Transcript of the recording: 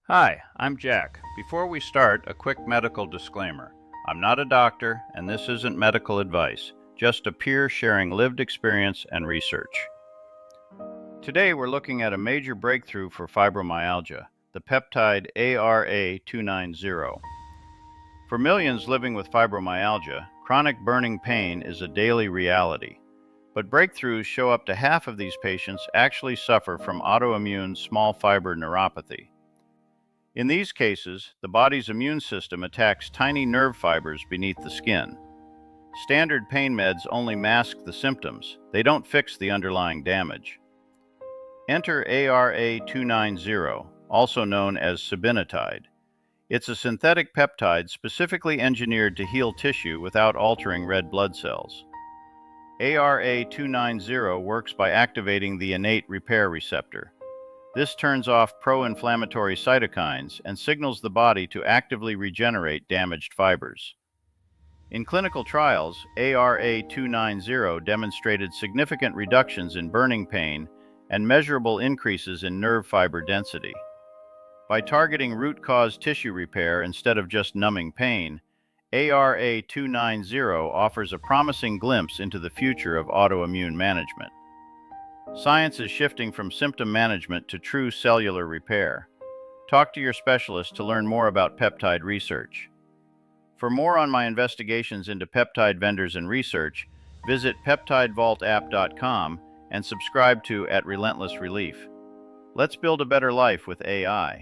Hi, I'm Jack. Before we start, a quick medical disclaimer. I'm not a doctor, and this isn't medical advice, just a peer sharing lived experience and research. Today, we're looking at a major breakthrough for fibromyalgia, the peptide ARA 290. For millions living with fibromyalgia, chronic burning pain is a daily reality. But breakthroughs show up to half of these patients actually suffer from autoimmune small fiber neuropathy. In these cases, the body's immune system attacks tiny nerve fibers beneath the skin. Standard pain meds only mask the symptoms, they don't fix the underlying damage. Enter ARA 290, also known as sabinatide. It's a synthetic peptide specifically engineered to heal tissue without altering red blood cells. ARA 290 works by activating the innate repair receptor. This turns off pro-inflammatory cytokines and signals the body to actively regenerate damaged fibers. In clinical trials, ARA 290 demonstrated significant reductions in burning pain and measurable increases in nerve fiber density. By targeting root-cause tissue repair instead of just numbing pain, ARA 290 offers a promising glimpse into the future of autoimmune management. Science is shifting from symptom management to true cellular repair. Talk to your specialist to learn more about peptide research. For more on my investigations into peptide vendors and research, visit peptidevaultapp.com and subscribe to @Relentless Relief. Let's build a better life with AI.